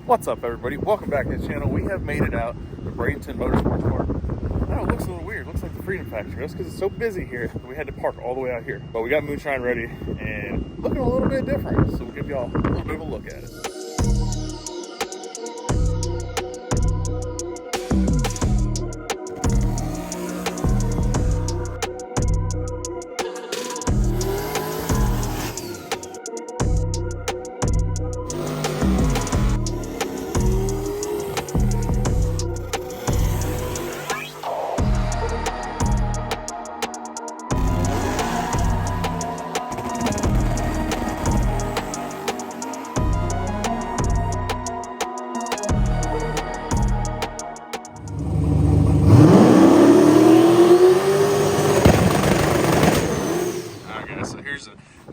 What's up, everybody? Welcome back to the channel. We have made it out to Bradenton Motorsports Park. I know it looks a little weird. It looks like the Freedom Factory. That's because it's so busy here that we had to park all the way out here. But we got Moonshine ready and looking a little bit different. So we'll give y'all a little bit of a look at it.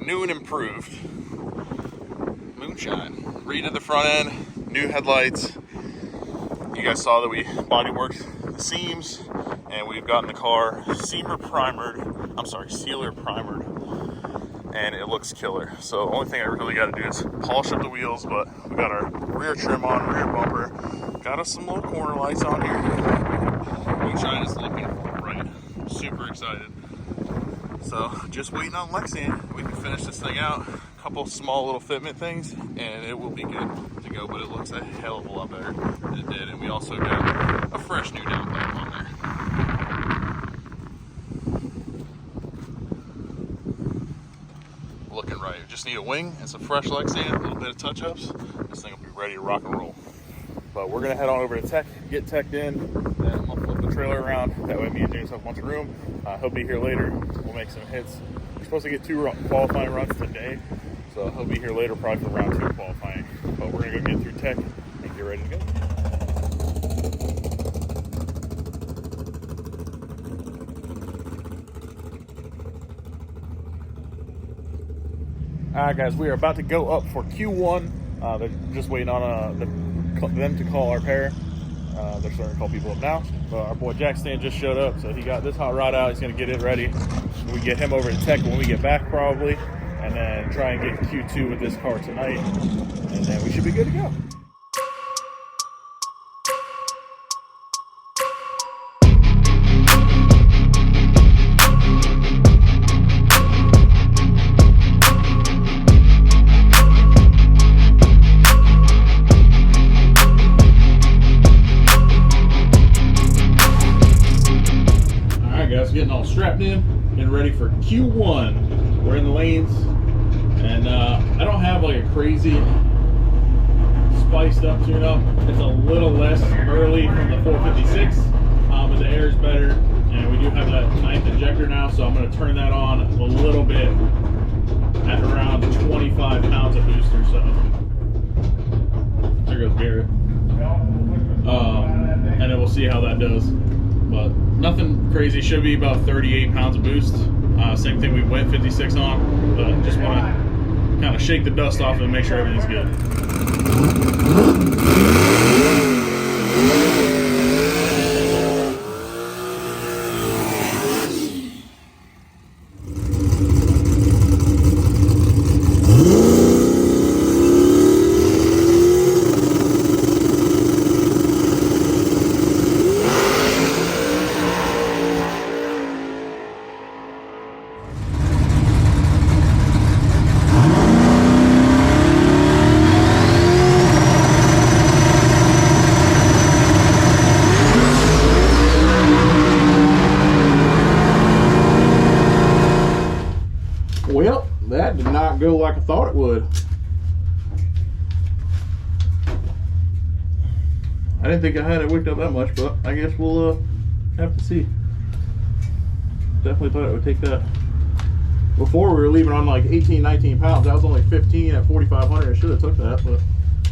New and improved Moonshine. Redid the front end, new headlights. You guys saw that we body worked the seams, and we've gotten the car sealer primered, and it looks killer. So the only thing I really got to do is polish up the wheels, but we got our rear trim on, rear bumper, got us some little corner lights on here. Moonshine is looking right. Super excited. So just waiting on Lexi. We can finish this thing out. A couple small little fitment things and it will be good to go, but it looks a hell of a lot better than it did. And we also got a fresh new downpipe on there. Looking right. Just need a wing and some fresh Lexi, a little bit of touch-ups. This thing will be ready to rock and roll. But we're gonna head on over to Tech, get teched in, and we'll flip the trailer around. That way me and James have a bunch of room. He'll be here later. We'll make some hits. We're supposed to get 2 qualifying runs today, so he'll be here later probably for round 2 qualifying. But we're gonna go get through Tech and get ready to go. All right, guys, we are about to go up for Q1. They're just waiting on them to call our pair. They're starting to call people up now. But our boy Jack Stan just showed up, so he got this hot rod out. He's gonna get it ready. We get him over to Tech when we get back probably, and then try and get Q2 with this car tonight, and then we should be good to go. Getting all strapped in and ready for Q1. We're in the lanes, and I don't have like a crazy spiced up tune up. It's a little less early from the 456, but the air is better, and we do have that 9th injector now, so I'm going to turn that on a little bit at around 25 pounds of boost or so. There goes Garrett. And then we'll see how that does. But nothing crazy. Should be about 38 pounds of boost. Same thing we went 56 on, but just want to kind of shake the dust off and make sure everything's good. Well, that did not go like I thought it would. I didn't think I had it wicked up that much, but I guess we'll have to see. Definitely thought it would take that. Before we were leaving on like 18, 19 pounds. That was only 15 at 4,500. I should have took that, but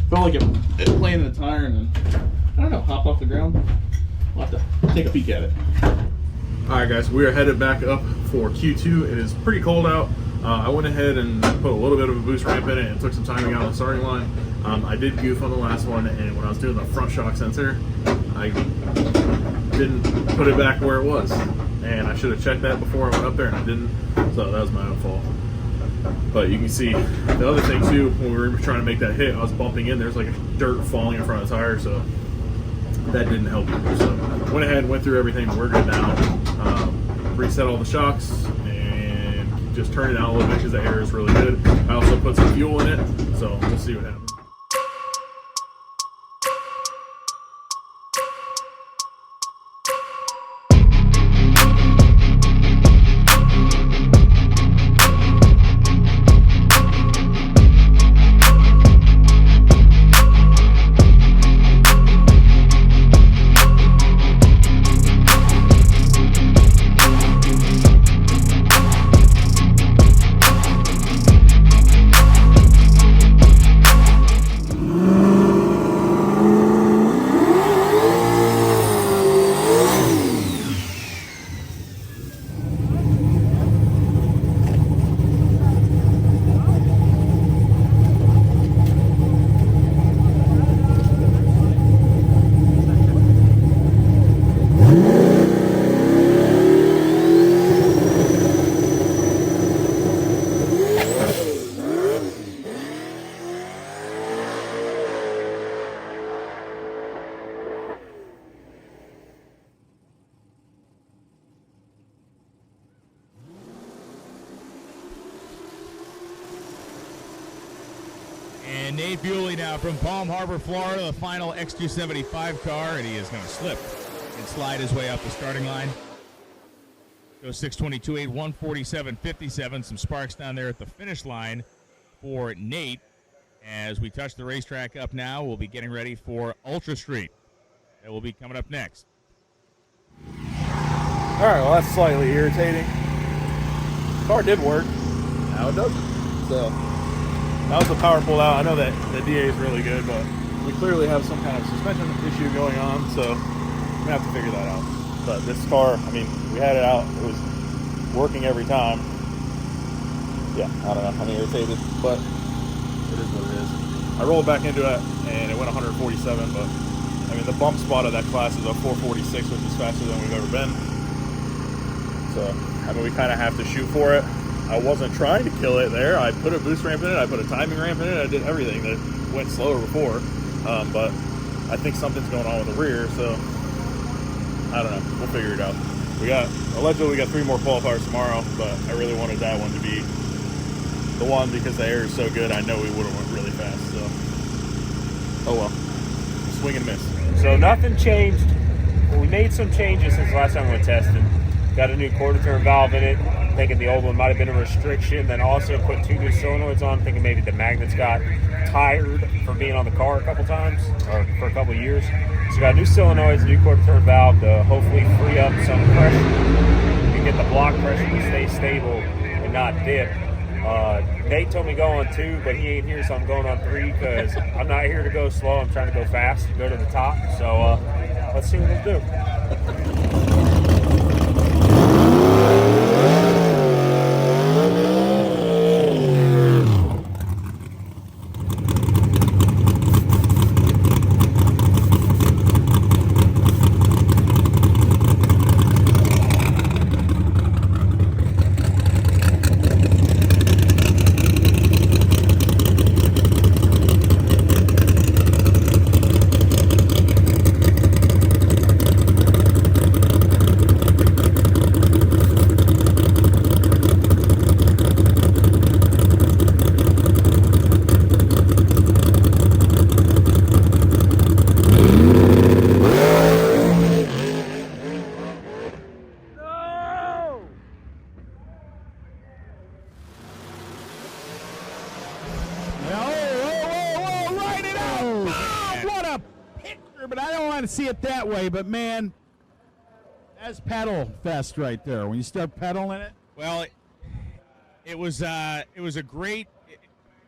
felt like it playing in the tire and then, I don't know, hopped off the ground. We'll have to take a peek at it. All right, guys, we are headed back up for Q2. It is pretty cold out. I went ahead and put a little bit of a boost ramp in it and took some timing out on the starting line. I did goof on the last one, and when I was doing the front shock sensor, I didn't put it back where it was. And I should have checked that before I went up there, and I didn't. So that was my own fault. But you can see the other thing too, when we were trying to make that hit, I was bumping in, there's like dirt falling in front of the tire, so that didn't help either. So went ahead and went through everything. We're good now. Reset all the shocks and just turn it out a little bit because the air is really good. I also put some fuel in it, so we'll see what happens. And Nate Bewley now from Palm Harbor, Florida, the final X275 car, and he is going to slip and slide his way up the starting line. Goes 6:22.8, 1:47.57. Some sparks down there at the finish line for Nate. As we touch the racetrack up now, we'll be getting ready for Ultra Street. That will be coming up next. All right, well, that's slightly irritating. Car did work. Now it doesn't. So that was a power pull out. I know that the DA is really good, but we clearly have some kind of suspension issue going on, so we're gonna have to figure that out. But this car, I mean, we had it out. It was working every time. Yeah, I don't know. I'm irritated, but it is what it is. I rolled back into it, and it went 147, but I mean, the bump spot of that class is a 446, which is faster than we've ever been. So, I mean, we kind of have to shoot for it. I wasn't trying to kill it there. I put a boost ramp in it. I put a timing ramp in it. I did everything that went slower before. But I think something's going on with the rear, so I don't know. We'll figure it out. Allegedly we got 3 more qualifiers tomorrow, but I really wanted that one to be the one because the air is so good. I know we would have went really fast, so oh well. Swing and miss. So nothing changed. Well, we made some changes since the last time we went testing. Got a new quarter turn valve in it. Thinking the old one might have been a restriction. Then also put 2 new solenoids on, thinking maybe the magnets got tired from being on the car a couple times, or for a couple of years. So got new solenoids, new quarter turn valve to hopefully free up some pressure and get the block pressure to stay stable and not dip. Nate told me go on 2, but he ain't here, so I'm going on 3 because I'm not here to go slow. I'm trying to go fast and go to the top. So let's see what we'll do. But I don't want to see it that way. But man, that's pedal fest right there. When you start pedaling it. Well, it was a great.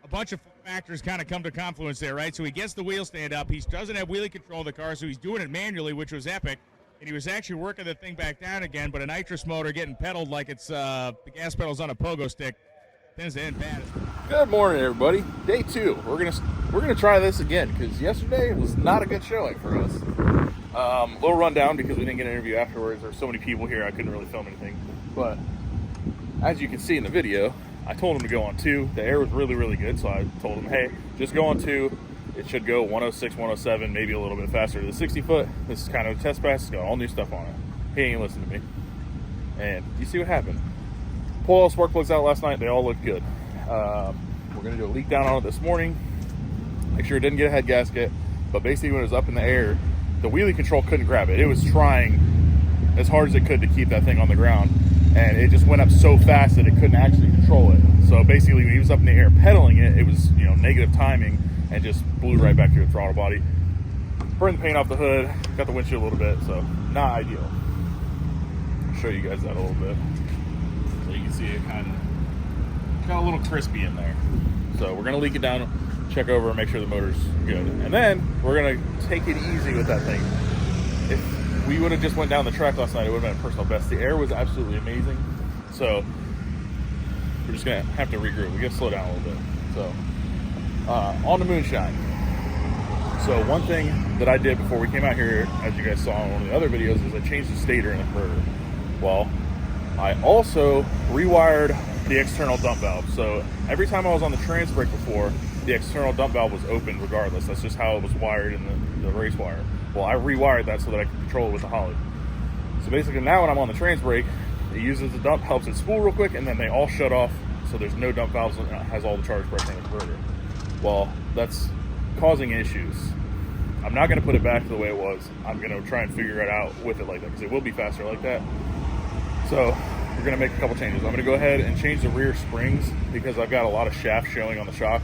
A bunch of factors kind of come to confluence there, right? So he gets the wheel stand up. He doesn't have wheelie control of the car, so he's doing it manually, which was epic. And he was actually working the thing back down again, but a nitrous motor getting pedaled like it's the gas pedal's on a pogo stick tends to end bad. Good morning, everybody. Day 2. We're gonna try this again because yesterday was not a good showing for us. Little rundown because we didn't get an interview afterwards. There's so many people here I couldn't really film anything. But as you can see in the video, I told him to go on 2. The air was really, really good, so I told him, hey, just go on 2. It should go 106, 107, maybe a little bit faster to the 60 foot. This is kind of a test pass. It's got all new stuff on it. He ain't listening to me. And you see what happened. Pulled all the spark plugs out last night. They all look good. We're going to do a leak down on it this morning. Make sure it didn't get a head gasket. But basically when it was up in the air, the wheelie control couldn't grab it. It was trying as hard as it could to keep that thing on the ground. And it just went up so fast that it couldn't actually control it. So basically when he was up in the air pedaling it, it was, you know, negative timing and just blew right back to the throttle body. Burned the paint off the hood, got the windshield a little bit, so not ideal. I'll show you guys that a little bit. So you can see it kind of got a little crispy in there. So we're gonna leak it down, check over, and make sure the motor's good. And then we're gonna take it easy with that thing. If we would have just went down the track last night, it would have been a personal best. The air was absolutely amazing. So we're just gonna have to regroup. We gotta slow down a little bit. So on the Moonshine. So one thing that I did before we came out here, as you guys saw in one of the other videos, is I changed the stator and inverter. Well, I also rewired the external dump valve. So every time I was on the trans brake before, the external dump valve was open regardless. That's just how it was wired in the race wire. Well, I rewired that so that I could control it with the Holly. So basically now when I'm on the trans brake, it uses the dump, helps it spool real quick, and then they all shut off. So there's no dump valves, and it has all the charge pressure in the inverter. Well, that's causing issues. I'm not going to put it back to the way it was. I'm going to try and figure it out with it like that, because it will be faster like that. So we're going to make a couple changes. I'm going to go ahead and change the rear springs because I've got a lot of shaft showing on the shock,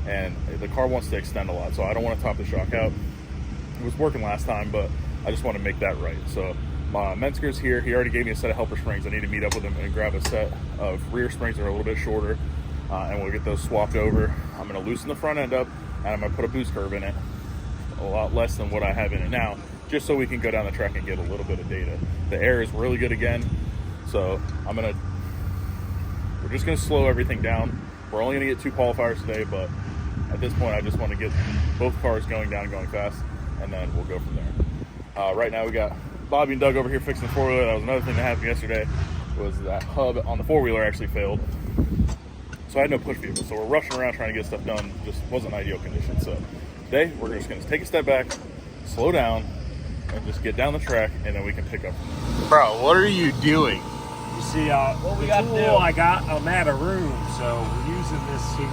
and the car wants to extend a lot, so I don't want to top the shock out. It was working last time, but I just want to make that right. So my Metzger's here. He already gave me a set of helper springs. I need to meet up with him and grab a set of rear springs that are a little bit shorter, and we'll get those swapped over. I'm going to loosen the front end up, and I'm going to put a boost curve in it, a lot less than what I have in it now, just so we can go down the track and get a little bit of data. The air is really good again, so we're just going to slow everything down. We're only going to get 2 qualifiers today, but at this point I just want to get both cars going down and going fast, and then we'll go from there. Right now we got Bobby and Doug over here fixing the 4-wheeler. That was another thing that happened yesterday, was that hub on the 4-wheeler actually failed. So I had no push vehicle, so we're rushing around trying to get stuff done. Just wasn't ideal condition. So today we're just going to take a step back, slow down, and just get down the track, and then we can pick up. Bro, what are you doing? You see, what we got to do? I'm out of room, so we're using this here.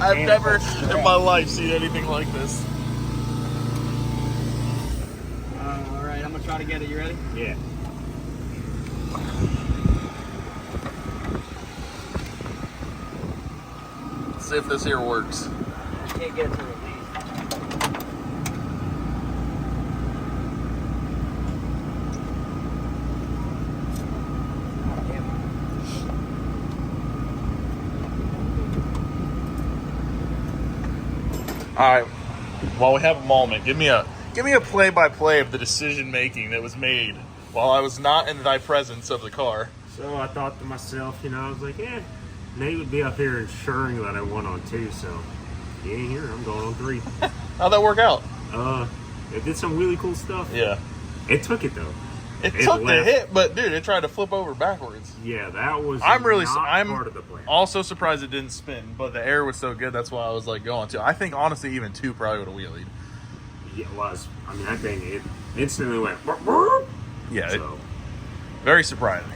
I've never in my life seen anything like this. All right, I'm gonna try to get it. You ready? Yeah. Let's see if this here works. I can't get it to release. All right. While we have a moment, give me a play-by-play of the decision making that was made while I was not in thy presence of the car. So I thought to myself, I was like, Nate would be up here ensuring that I won on 2, so he ain't here. I'm going on 3. How'd that work out? It did some really cool stuff. Yeah. It took it though. It took the hit, but dude, it tried to flip over backwards. Yeah, that was. I'm part of the plan. Also surprised it didn't spin, but the air was so good. That's why I was like going to. I think honestly, even 2 probably would have wheelied. Yeah, it was. I mean, that thing it instantly went. Yeah. So. Very surprising.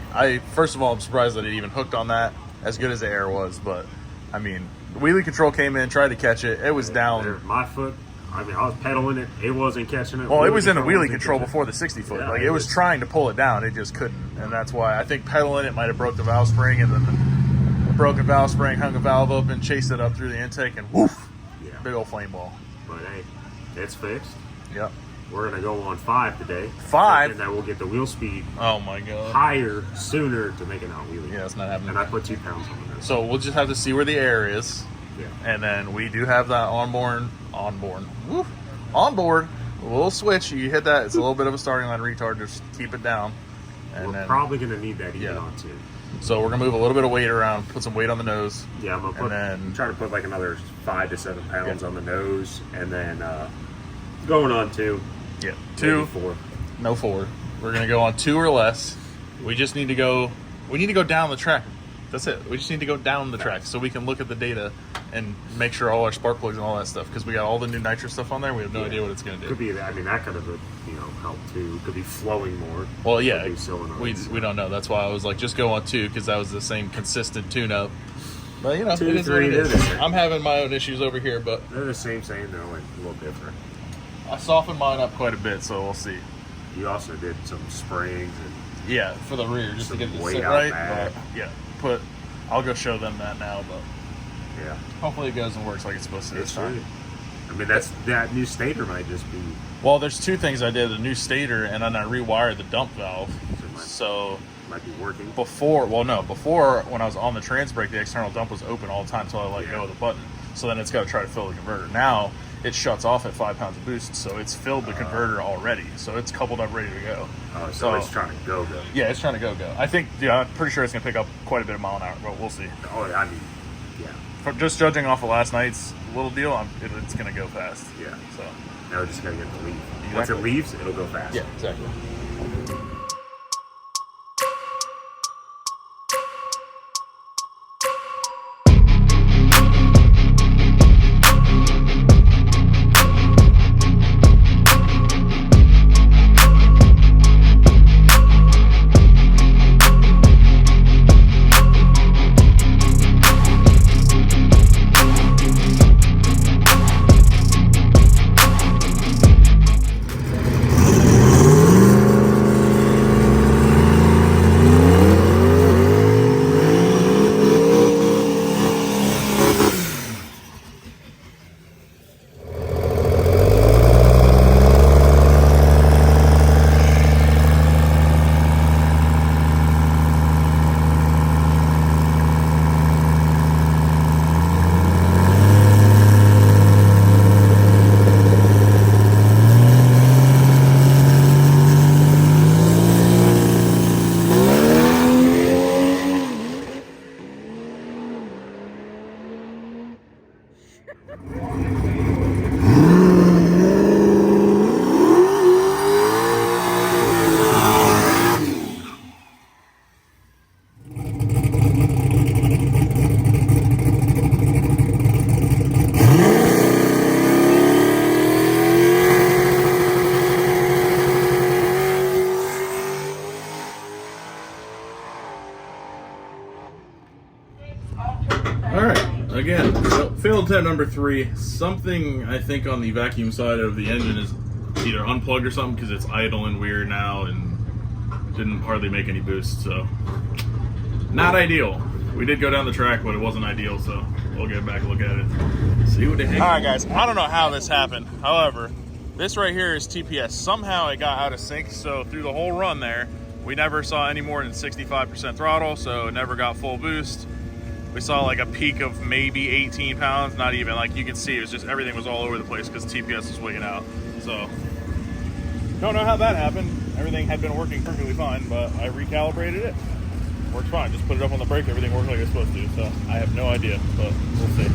First of all, I'm surprised that it even hooked on that. As good as the air was, but I mean, the wheelie control came in, tried to catch it. It was down. My foot. I mean, I was pedaling it. It wasn't catching it. Well, it was in the wheelie control before the 60 foot. Yeah, like it was trying to pull it down, it just couldn't, and that's why I think pedaling it might have broke the valve spring, and then the broken valve spring hung the valve open, chased it up through the intake, and woof, big old flame ball. But hey, it's fixed. Yep. We're gonna go on 5 today. 5, and then we'll get the wheel speed. Oh my god. Higher sooner to make it not wheelie. Yeah, it's not happening. And I put 2 pounds on it. So we'll just have to see where the air is. Yeah. And then we do have that onboard. We'll switch. You hit that. It's a little bit of a starting line retard. Just keep it down. And we're probably going to need that even on 2. So we're going to move a little bit of weight around. Put some weight on the nose. Yeah, I'm going to try to put like another 5 to 7 pounds on the nose. And then going on 2. Yeah. 2. 4. No 4. We're going to go on 2 or less. We just need to go. We need to go down the track That's it. We just need to go down the track so we can look at the data and make sure all our spark plugs and all that stuff, because we got all the new nitro stuff on there. We have no idea what it's going to do. Could be. I mean, that could have, helped too. Could be flowing more. Well, yeah, Could be solenoids. we don't know. That's why I was like, just go on 2, because that was the same consistent tune-up. But 2, it is 3, what it is. they're- I'm having my own issues over here, but They're the same, they're like a little different. I softened mine up quite a bit, so we'll see. You also did some springs and Yeah, for the rear, just to Some get it to weight sit out right. back. But I'll go show them that now, but yeah. hopefully it goes and works like it's supposed to this time. Should. I mean, that new stator might just be. Well, there's 2 things I did: the new stator, and then I rewired the dump valve. So might be working. before when I was on the trans brake, the external dump was open all the time until I let go of the button. So then it's got to try to fill the converter. Now it shuts off at 5 pounds of boost, so it's filled the converter already. So it's coupled up, ready to go. So it's trying to go. Yeah, it's trying to go. I think, I'm pretty sure it's going to pick up quite a bit of mile an hour, but we'll see. Oh, I mean, yeah. From just judging off of last night's little deal, it's going to go fast. Yeah. So. Now we're just going to get the leave. Exactly. Once it leaves, it'll go fast. Yeah, exactly. Again, so failed attempt number 3. Something I think on the vacuum side of the engine is either unplugged or something, because it's idling weird now and didn't hardly make any boost. So not ideal. We did go down the track, but it wasn't ideal. So we'll get back and look at it. See what the heck. All right, guys. I don't know how this happened. However, this right here is TPS. Somehow it got out of sync. So through the whole run there, we never saw any more than 65% throttle. So it never got full boost. We saw like a peak of maybe 18 pounds, not even. Like you can see, it was just everything was all over the place because TPS was wigging out. So, don't know how that happened. Everything had been working perfectly fine, but I recalibrated it. Works fine. Just put it up on the brake, everything worked like it's supposed to. So, I have no idea, but we'll see.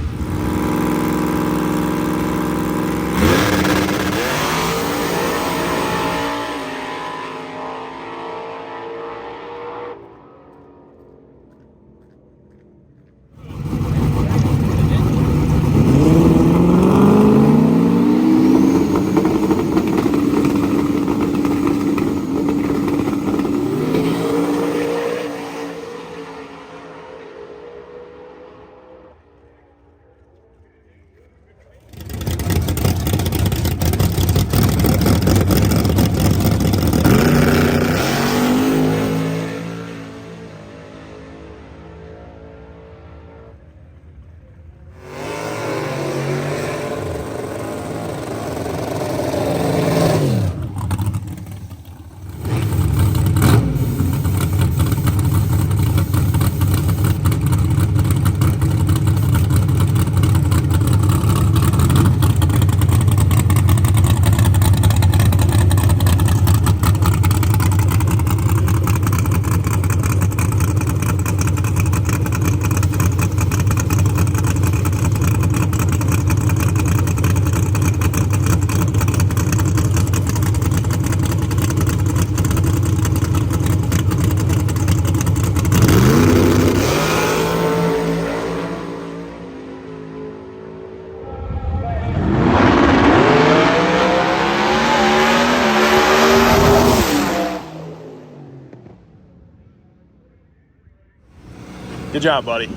Good job, buddy.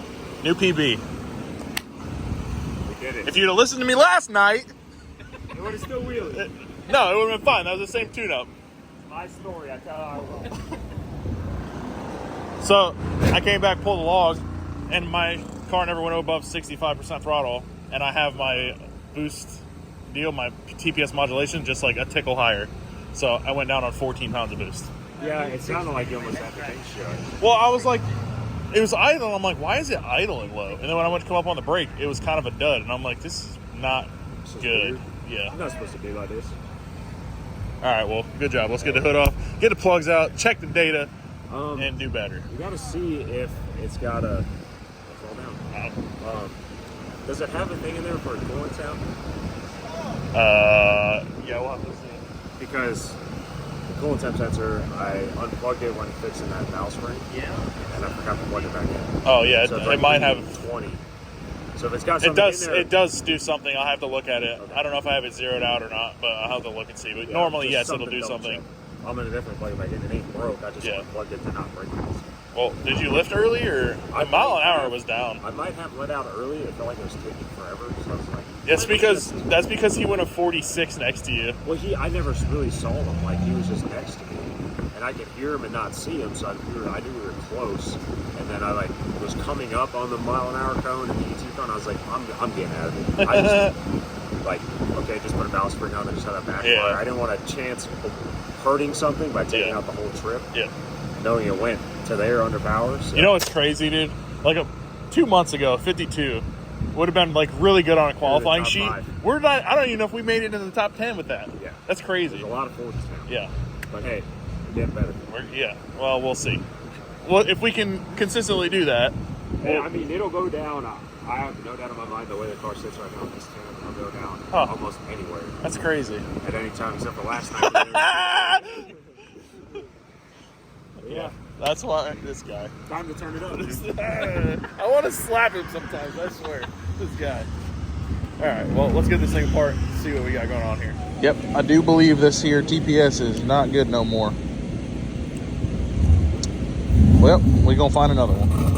New PB. We did it. If you'd have listened to me last night, It would have still wheeling. no, it would have been fine. That was the same tune-up. My story, I tell how I will. So I came back, pulled the log, and my car never went above 65% throttle, and I have my boost deal, my TPS modulation, just like a tickle higher. So I went down on 14 pounds of boost. Yeah, it sounded like you almost had the thing shut. Well, I was like, it was idle. I'm like, why is it idling low? And then when I went to come up on the brake, it was kind of a dud, and I'm like, this is not good. Weird. Yeah. I'm not supposed to be like this. All right, well, good job. Let's get the hood off, get the plugs out, check the data, and do better. You got to see if it's got a fall down. Does it have a thing in there for a cooling sound? Yeah, we'll have to see. Because the coolant temp sensor, I unplugged it when fixing that valve spring. Yeah. And I forgot to plug it back in. Oh yeah, So it's it like might have. 20. So if it's got It something does. in there, It does do something. I'll have to look at it. Okay. I don't know if I have it zeroed out or not, but I'll have to look and see. But yeah, normally, just yes, it'll do double something. check. I'm gonna definitely plug it back in. It ain't broke. I just Yeah. unplugged it to not break it. Well, did you lift early or a mile an hour was down? I might have let out early. It felt like it was taking forever. So I was like, That's because he went a 46 next to you. well, I never really saw him. Like he was just next to me, and I could hear him and not see him. So I knew we were close. And then I was coming up on the mile-an-hour cone and the ET cone. I was like, I'm getting out of it. I just okay, just put a valve spring on and just have that backfire. Yeah. I didn't want a chance of hurting something by taking out the whole trip. Yeah. Knowing it went to there under power. So. You know what's crazy, dude? Like 2 months ago, 52 would have been like really good on a qualifying top sheet. 5. We're not. I don't even know if we made it in the top 10 with that. Yeah. That's crazy. There's a lot of 40s now. Yeah. But hey, we're getting better. Yeah. Well, we'll see. Well, if we can consistently do that. Yeah, I mean, it'll go down. I have no doubt in my mind the way the car sits right now on this 10, it'll go down almost anywhere. That's crazy. At any time except for last night. Yeah. That's why this guy. Time to turn it up. I want to slap him sometimes, I swear. This guy. All right, well, let's get this thing apart and see what we got going on here. Yep, I do believe this here TPS is not good no more. Well, we're going to find another one.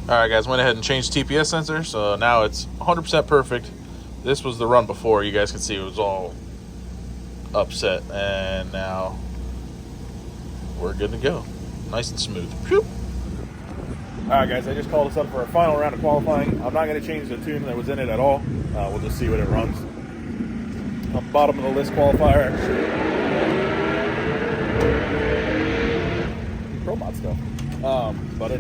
All right, guys, went ahead and changed TPS sensor, so now it's 100% perfect. This was the run before. You guys can see it was all upset, and now we're good to go. Nice and smooth. Whew. All right, guys, I just called us up for a final round of qualifying. I'm not going to change the tune that was in it at all. We'll just see what it runs. On the bottom of the list qualifier. Pro mod stuff. But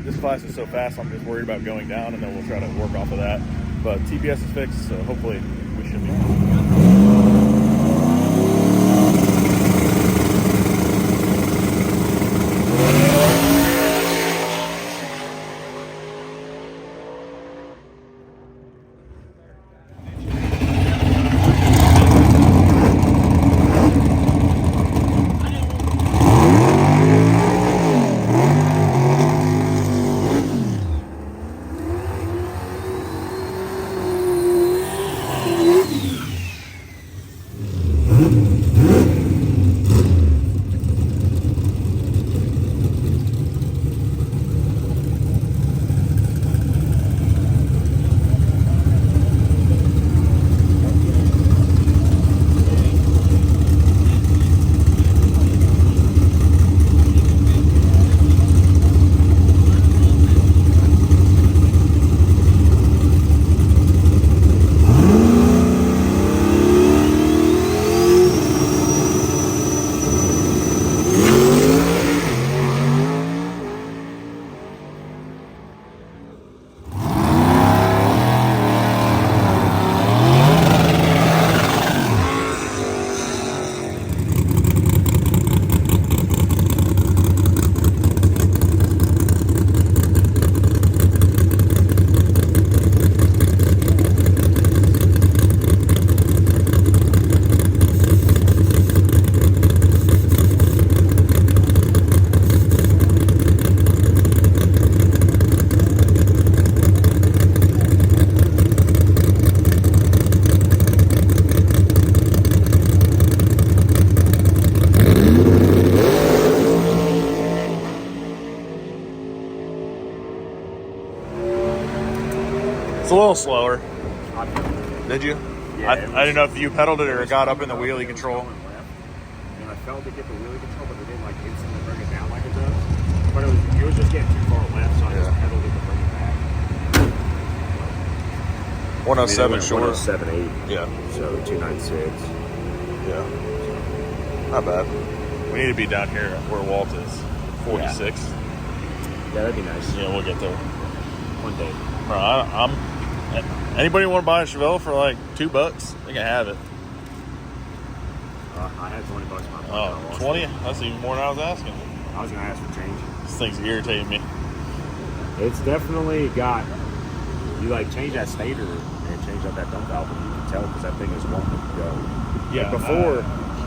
this class is so fast, I'm just worried about going down, and then we'll try to work off of that. But TPS is fixed, so hopefully we should be fine. It's a little slower. Did you? Yeah, I didn't know if you pedaled it or it got up in the wheelie control. And I felt to get the wheelie control, but it didn't like instantly bring it down like it does. But it was just getting too far left, so I just pedaled it to bring it back. 107 short. 107.8. Yeah. So 296. Yeah. Not bad. We need to be down here where Walt is. 46. Yeah, that'd be nice. Yeah, we'll get there. One day. Bro, anybody want to buy a Chevelle for like $2? They can have it. I had $20 in my pocket. Oh, 20? That's even more than I was asking. I was going to ask for change. This thing's irritating me. It's definitely got, you like change that stator and change up that dump valve, and you can tell because that thing is wanting to go. Yeah. Like before,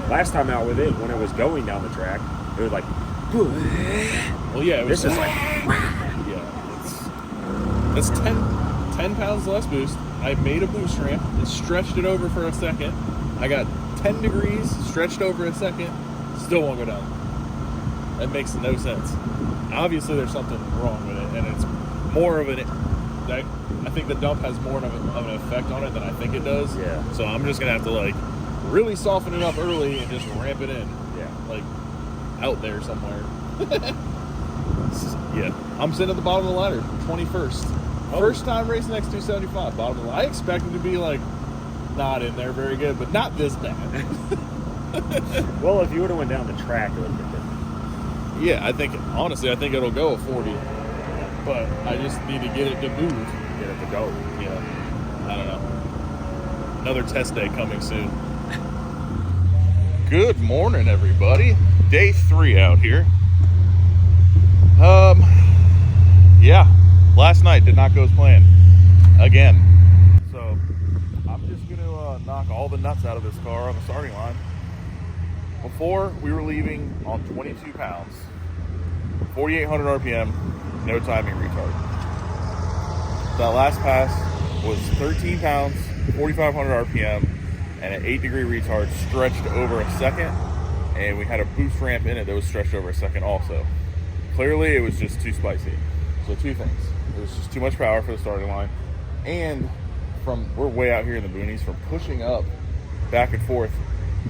last time out with it, when it was going down the track, it was like, Well, yeah. this is like, Yeah. It's 10 pounds less boost. I made a boost ramp and stretched it over for a second. I got 10 degrees, stretched over a second, still won't go down. That makes no sense. Obviously, there's something wrong with it, and it's more of an. I think the dump has more of an effect on it than I think it does. Yeah. So I'm just gonna have to like really soften it up early and just ramp it in. yeah. Like out there somewhere. Yeah, I'm sitting at the bottom of the ladder, 21st. First time racing X275, bottom of the ladder. I expected to be like not in there very good, but not this bad. Well, if you would have went down the track, it would have been different. Yeah, I think honestly, I think it'll go a 40, but I just need to get it to move. Get it to go. Yeah, I don't know. Another test day coming soon. Good morning, everybody. Day 3 out here. Yeah, last night did not go as planned again. So I'm just gonna knock all the nuts out of this car on the starting line. Before we were leaving on 22 pounds, 4,800 RPM, no timing retard. That last pass was 13 pounds, 4,500 RPM, and an 8-degree retard stretched over a second, and we had a boost ramp in it that was stretched over a second also. Clearly, it was just too spicy. So 2 things. It was just too much power for the starting line, and we're way out here in the boonies, from pushing up back and forth,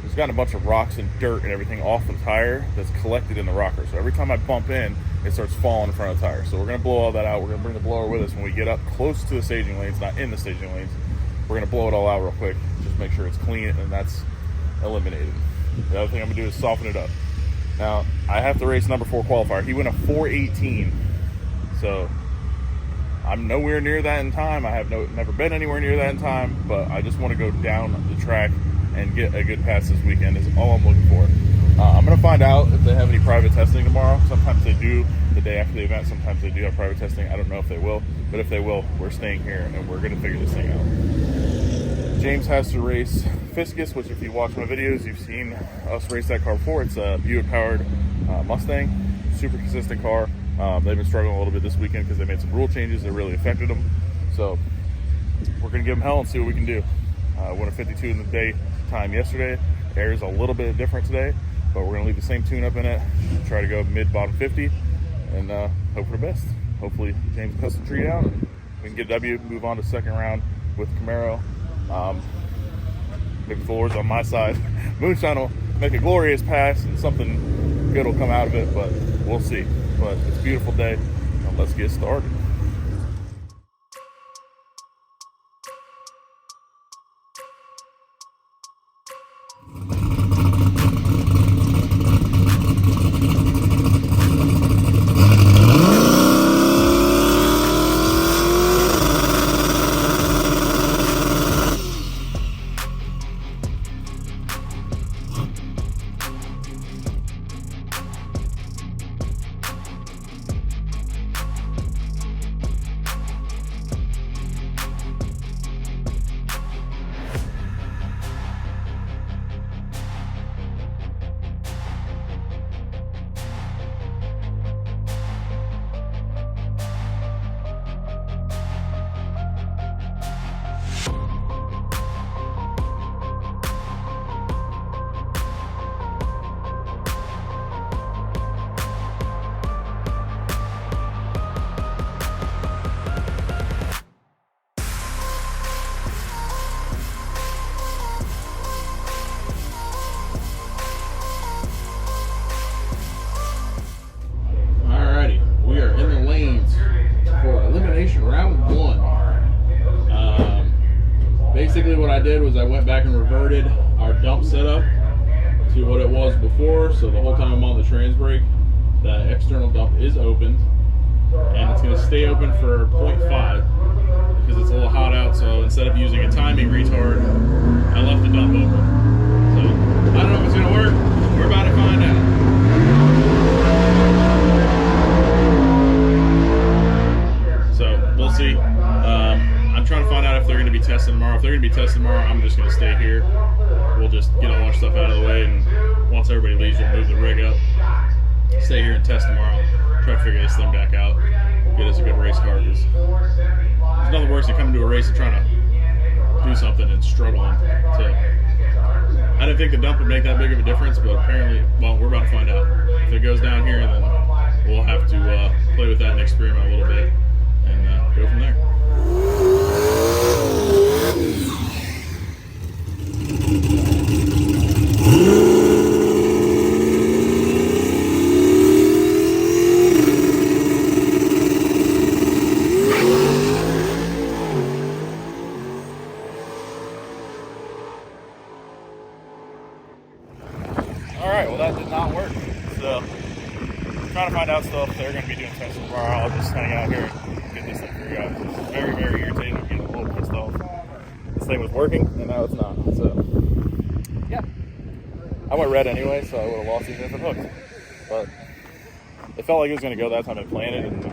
there's gotten a bunch of rocks and dirt and everything off the tire that's collected in the rocker. So every time I bump in, it starts falling in front of the tire. So we're going to blow all that out. We're going to bring the blower with us when we get up close to the staging lanes, not in the staging lanes. We're going to blow it all out real quick, just make sure it's clean, and that's eliminated. The other thing I'm going to do is soften it up. Now, I have to race number 4 qualifier. He went a 4:18, so I'm nowhere near that in time. I have never been anywhere near that in time, but I just want to go down the track and get a good pass this weekend is all I'm looking for. I'm going to find out if they have any private testing tomorrow. Sometimes they do the day after the event. Sometimes they do have private testing. I don't know if they will, but if they will, we're staying here and we're going to figure this thing out. James has to race Fiscus, which if you watch my videos, you've seen us race that car before. It's a Buick-powered Mustang, super consistent car. They've been struggling a little bit this weekend because they made some rule changes that really affected them. So we're going to give them hell and see what we can do. Went a 52 in the daytime yesterday. Air's a little bit different today, but we're going to leave the same tune-up in it, try to go mid-bottom 50, and hope for the best. Hopefully James cuts the tree down, and we can get a W, move on to second round with Camaro. Maybe the Lord's on my side. Moonshine will make a glorious pass, and something good will come out of it, but we'll see. But it's a beautiful day, and let's get started. Basically what I did was I went back and reverted our dump setup to what it was before. So the whole time I'm on the trans brake, the external dump is open, and it's going to stay open for 0.5 because it's a little hot out. So instead of using a timing retard, I left the dump open. So I don't know if it's going to work. We're about to find out. So we'll see. I'm trying to find out if they're going to be testing tomorrow. If they're going to be testing tomorrow, I'm just going to stay here. We'll just get all our stuff out of the way, and once everybody leaves, we'll move the rig up. Stay here and test tomorrow. Try to figure this thing back out. Get us a good race car, because there's nothing worse than coming to a race and trying to do something and struggling. So I didn't think the dump would make that big of a difference, but apparently, well, we're about to find out. If it goes down here, then we'll have to play with that and experiment a little bit and go from there. Alright, well that did not work. So, trying to find out stuff. They're going to be doing testing tomorrow. I'll just hang out here and get this thing figured out. It's very, very irritating. I'm getting a little pissed off. This thing was working, and now it's not. So, yeah. I went red anyway, so I would have lost even if it hooked. But it felt like it was going to go that time I planted, and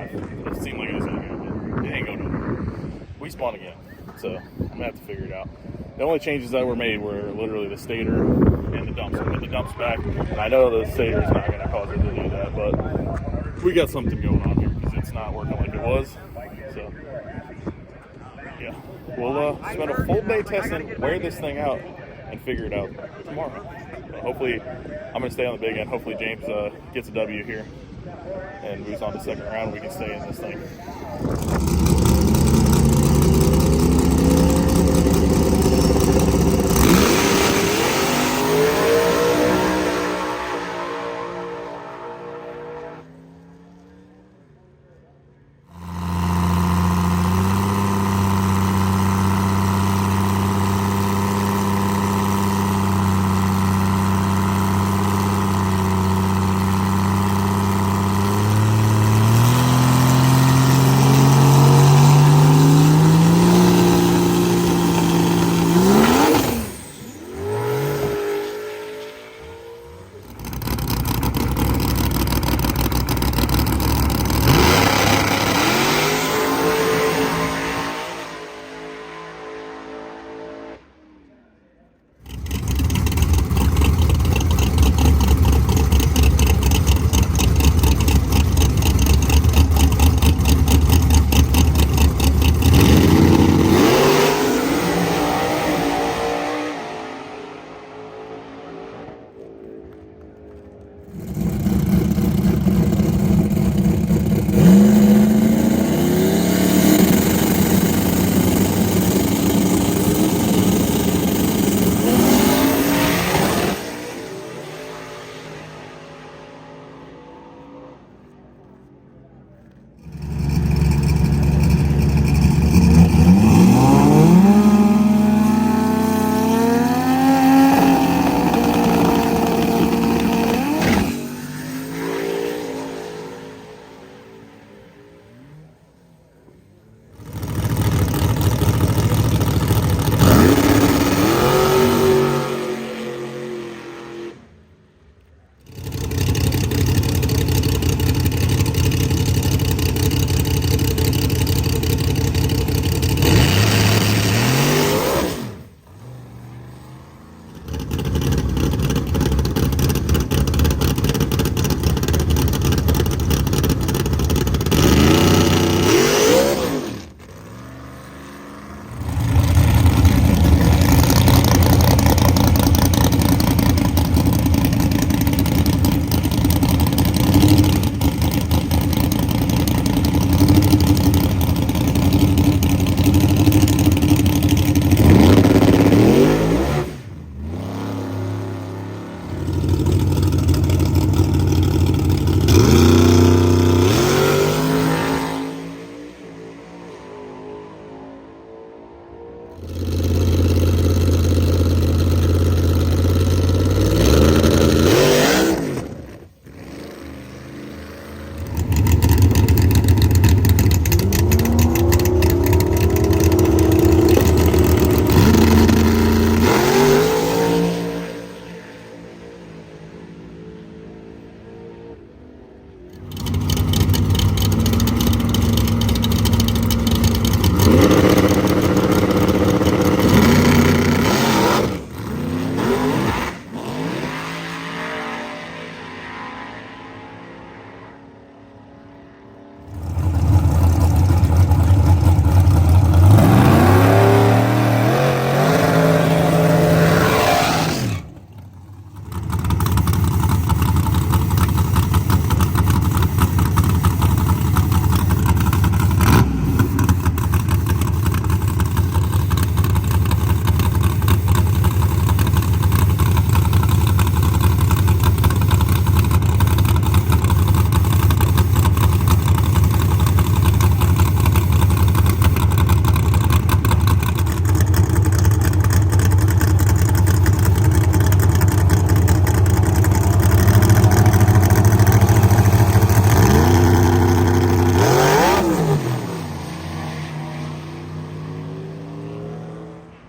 it seemed like it was going to go. But it ain't going nowhere. We spawned again, so I'm going to have to figure it out. The only changes that were made were literally the stator and the dumps. We put the dumps back, and I know the stator is not going to cause it to do that, but we got something going on here because it's not working like it was. So, yeah, we'll spend a full day testing, wear this thing out, and figure it out tomorrow. But hopefully, I'm going to stay on the big end. Hopefully, James gets a W here and moves on to second round. We can stay in this thing.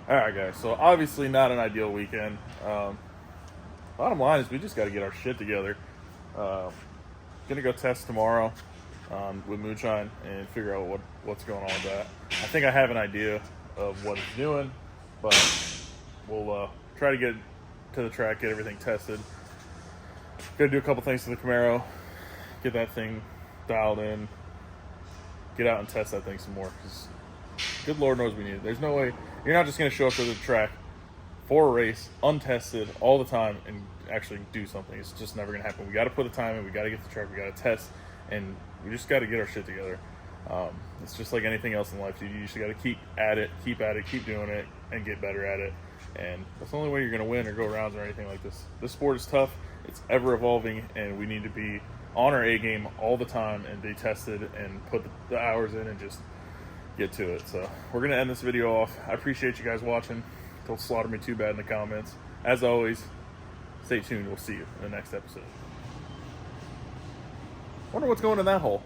All right, guys. So obviously not an ideal weekend. Bottom line is we just got to get our shit together. Gonna go test tomorrow with Moonshine and figure out what's going on with that. I think I have an idea of what it's doing, but we'll try to get to the track, get everything tested. Gotta do a couple things to the Camaro, get that thing dialed in, get out and test that thing some more, because good Lord knows we need it. There's no way, you're not just gonna show up to the track for a race, untested, all the time, and actually do something. It's just never gonna happen. We gotta put the time in, we gotta get the track, we gotta test, and we just gotta get our shit together. It's just like anything else in life, dude. You just gotta keep at it, keep doing it, and get better at it. And that's the only way you're gonna win or go rounds or anything like this. This sport is tough, it's ever evolving, and we need to be on our A game all the time and be tested and put the hours in and just get to it. So we're gonna end this video off. I appreciate you guys watching. Don't slaughter me too bad in the comments. As always, stay tuned. We'll see you in the next episode. Wonder what's going in that hole.